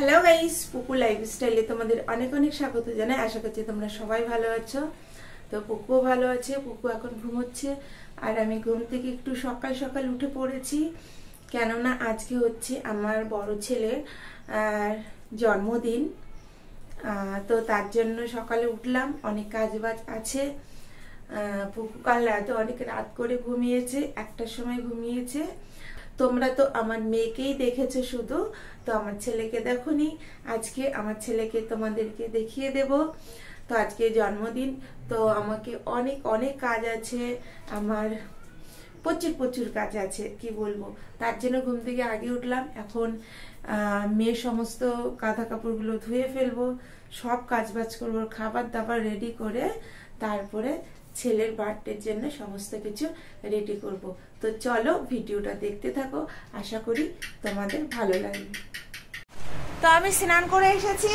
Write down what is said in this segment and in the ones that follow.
Hello guys, পুকু লাইফস্টাইলে তোমাদের অনেক অনেক স্বাগত জানাই। আশা করছি তোমরা সবাই ভালো আছো। তো পুকুও ভালো আছে। পুকু এখন ঘুমোচ্ছে আর আমি ঘুম থেকে একটু সকাল সকাল উঠে পড়েছি, কেননা আজকে হচ্ছে আমার বড় ছেলের জন্মদিন। তো তার জন্য সকালে উঠলাম, অনেক কাজ বাজ আছে। পুকু কাল রাতে অনেক রাত করে ঘুমিয়েছে, 1টার সময় ঘুমিয়েছে। তোমরা তো আমার মেয়েকেই দেখেছো শুধু, তো আমার ছেলেকে দেখোনি। আজকে আমার ছেলেকে তোমাদেরকে দেখিয়ে দেব। তো আজকে জন্মদিন, তো আমাকে অনেক অনেক কাজ আছে, আমার প্রচুর প্রচুর কাজ আছে, কি বলবো। তার জন্য ঘুম থেকে আগে উঠলাম। এখন মেয়ের সমস্ত কাঁথা কাপড়গুলো ধুয়ে ফেলবো, সব কাজ বাজ করবো, খাবার দাবার রেডি করে তারপরে ছেলের বার্থডের জন্য সমস্ত কিছু রেডি করব। তো চলো ভিডিওটা দেখতে থাকো, আশা করি তোমাদের ভালো লাগবে। তো আমি স্নান করে এসেছি,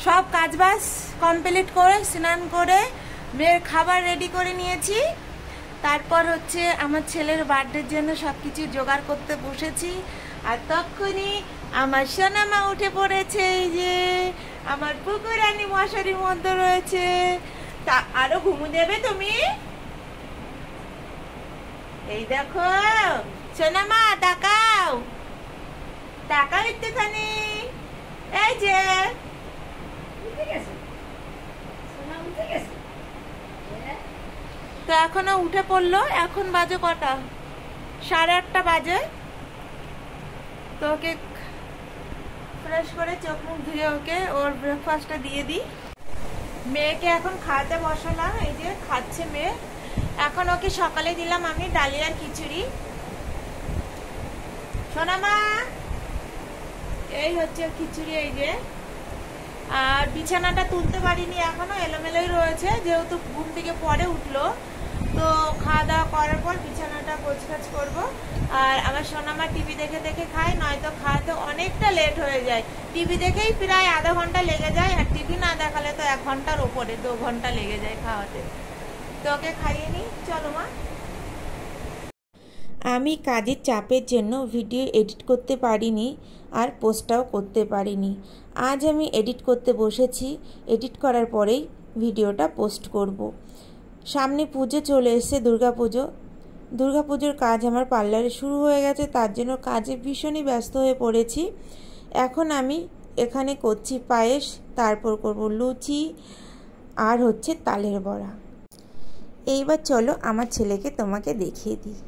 সব কাজ বাজ কমপ্লিট করে স্নান করে মেয়ের খাবার রেডি করে নিয়েছি। তারপর হচ্ছে আমার ছেলের বার্থডের জন্য সবকিছু জোগাড় করতে বসেছি। আর তখনই আমার সোনামা উঠে পড়েছে। এই যে আমার পুকু রানী মশারির মধ্যে রয়েছে। তা আরো ঘুমু দেবে তুমি? এই দেখো সোনামা, তাকাও তাকাও একটুখানি। এই যে তো এখনো উঠে পড়লো। এখন বাজে কটা? 8:30 বাজে। তো ওকে ফ্রেশ করে চোখ মুখ ধুয়ে ওকে ওর ব্রেকফাস্টটা দিয়ে দিই। মেয়েকে এখন খাওয়াতে বসালাম, এই যে খাচ্ছে মেয়ে। এখন ওকে সকালে দিলাম আমি ডালিয়ার খিচুড়ি। সোনামা, এই হচ্ছে খিচুড়ি, এই যে। আর বিছানাটা তুলতে পারিনি এখনো, এলোমেলোই রয়েছে, যেহেতু ঘুম থেকে পরে উঠলো। তো খাওয়া দাওয়া করার পর বিছানাটা গোছগাছ করবো। আর আমার সোনামা টিভি দেখে দেখে খায়, নয়তো খাওয়াতে অনেকটা লেট হয়ে যায়। টিভি দেখেই প্রায় আধা ঘন্টা লেগে যায়, আর টিভি না দেখালে তো 1 ঘন্টার ওপরে, 2 ঘন্টা লেগে যায় খাওয়াতে। তো ওকে খাইয়ে নি, চলো মা। আমি কাজের চাপের জন্য ভিডিও এডিট করতে পারিনি আর পোস্টটাও করতে পারিনি। আজ আমি এডিট করতে বসেছি, এডিট করার পরেই ভিডিওটা পোস্ট করব। সামনে পুজো চলে এসেছে, দুর্গাপুজোর কাজ আমার পার্লারে শুরু হয়ে গেছে, তার জন্য কাজে ভীষণই ব্যস্ত হয়ে পড়েছি। এখন আমি এখানে করছি পায়েস, তারপর করব লুচি আর হচ্ছে তালের বড়া। এইবার চলো আমার ছেলেকে তোমাকে দেখিয়ে দিই।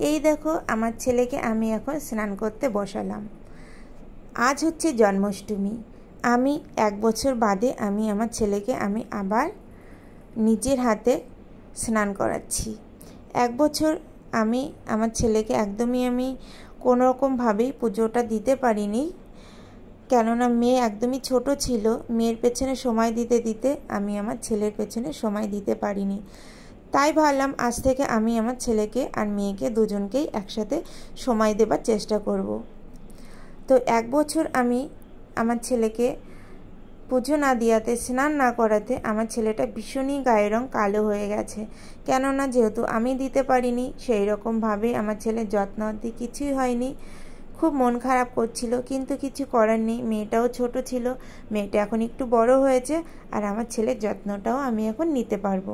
এই দেখো আমার ছেলেকে আমি এখন স্নান করতে বসালাম। আজ হচ্ছে জন্মাষ্টমী। আমি 1 বছর বাদে আমি আমার ছেলেকে আমি আবার নিজের হাতে স্নান করাচ্ছি। 1 বছর আমি আমার ছেলেকে একদমই আমি কোনোরকমভাবেই পুজোটা দিতে পারিনি, কেননা মেয়ে একদমই ছোট ছিল। মেয়ের পেছনে সময় দিতে দিতে আমি আমার ছেলের পেছনে সময় দিতে পারিনি। তাই ভাবলাম আজ থেকে আমি আমার ছেলেকে আর মেয়েকে দুজনকেই একসাথে সময় দেবার চেষ্টা করব। তো 1 বছর আমি আমার ছেলেকে পুজো না দিয়াতে, স্নান না করাতে আমার ছেলেটা ভীষণই গায়ের রং কালো হয়ে গেছে। কেননা যেহেতু আমি দিতে পারিনি, সেই রকমভাবে আমার ছেলের যত্ন আদি কিছুই হয়নি। খুব মন খারাপ করছিল, কিন্তু কিছু করার নেই। মেয়েটাও ছোট ছিল, মেয়েটা এখন একটু বড় হয়েছে, আর আমার ছেলের যত্নটাও আমি এখন নিতে পারবো।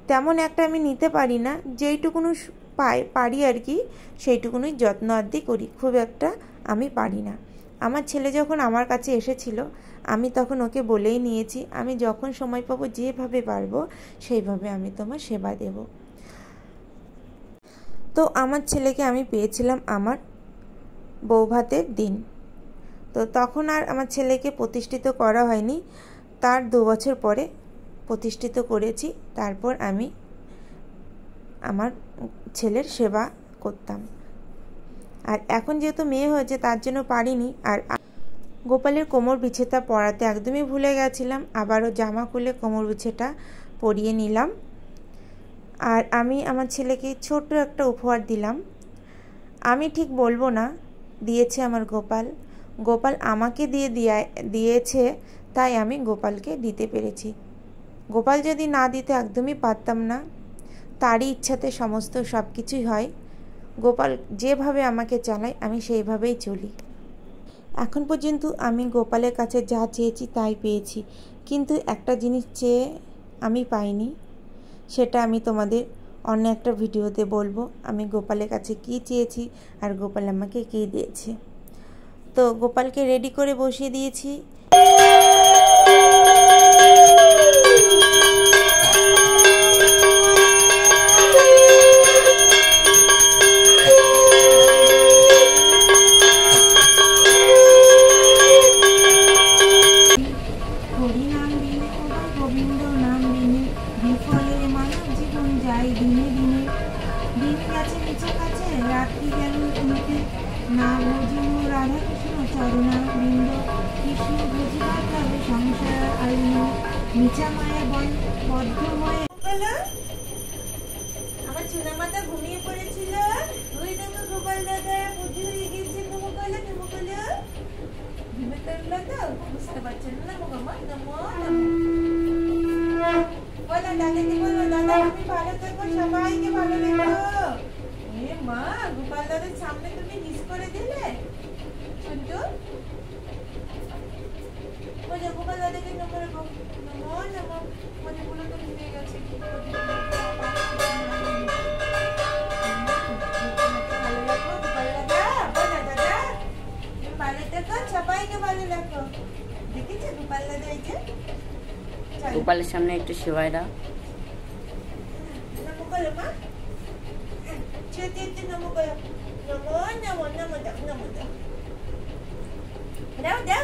তেমন একটা আমি নিতে পারি না, যেইটুকুনো পারি আর কি, সেইটুকুনই যত্ন আদি করি, খুব একটা আমি পারি না। আমার ছেলে যখন আমার কাছে এসেছিল, আমি তখন ওকে বলেই নিয়েছি, আমি যখন সময় পাবো, যেভাবে পারবো সেইভাবে আমি তোমার সেবা দেব। তো আমার ছেলেকে আমি পেয়েছিলাম আমার বৌভাতের দিন। তো তখন আর আমার ছেলেকে প্রতিষ্ঠিত করা হয়নি, তার 2 বছর পরে প্রতিষ্ঠিত করেছি। তারপর আমি আমার ছেলের সেবা করতাম। আর এখন যেহেতু মেয়ে হয়েছে, তার জন্য পারিনি। আর গোপালের কোমর বিছেটা পরাতে একদমই ভুলে গেছিলাম, আবারও জামা খুলে কোমর বিছেটা পরিয়ে নিলাম। আর আমি আমার ছেলেকে ছোট্ট একটা উপহার দিলাম। আমি ঠিক বলবো না দিয়েছে আমার গোপাল আমাকে দিয়েছে, তাই আমি গোপালকে দিতে পেরেছি। গোপাল যদি না দিতে একদমই পারতাম না, তারই ইচ্ছাতে সমস্ত সব কিছুই হয়। গোপাল যেভাবে আমাকে চালায় আমি সেইভাবেই চলি। এখন পর্যন্ত আমি গোপালের কাছে যা চেয়েছি তাই পেয়েছি, কিন্তু একটা জিনিস চেয়ে আমি পাইনি, সেটা আমি তোমাদের অন্য একটা ভিডিওতে বলবো আমি গোপালের কাছে কি চেয়েছি আর গোপাল আমাকে কি দিয়েছে। তো গোপালকে রেডি করে বসিয়ে দিয়েছি। গোবিন্দ নাম দিনে বিফলে মানব জীবন যায় দিনে দিনে। দিন গেছে নিচে কাছে, রাত্রি গেল উঠে, না বুঝিল রাধা কৃষ্ণ চরণা বৃন্দ। কৃষ্ণ বুঝিবার তবে সংসার আইন, নিচা মায়া বদ্ধ হয়ে। আমার চুনা মাথা ঘুমিয়ে পড়েছিল, ওই দেখো গোপাল দাদা বুদ্ধি হয়ে গেছে। নমো কালো নমো কালো ঘুমে কাটলো তো বুঝতে পারছেন না। নমো নমো নমো বলো দাদাকে, বলো দাদা তুমি ভালো থাকো, সবাইকে ভালো রেখো। এ মা, গোপাল দাদার সামনে তুমি মিস করে দিলে। শুনতো বলো গোপাল দাদাকে নমো রেখো। নমো নমো মনেগুলো তো ভুলে গেছে। সবাইকে ভালো রাখো। দেখেছো গোপাল দাদা? এই যে গোপালের সামনে একটু সেবাই দাও। নমো করো মা, নমো করো। নমো নমো নমো দাও, নমো দাও, দাও দাও।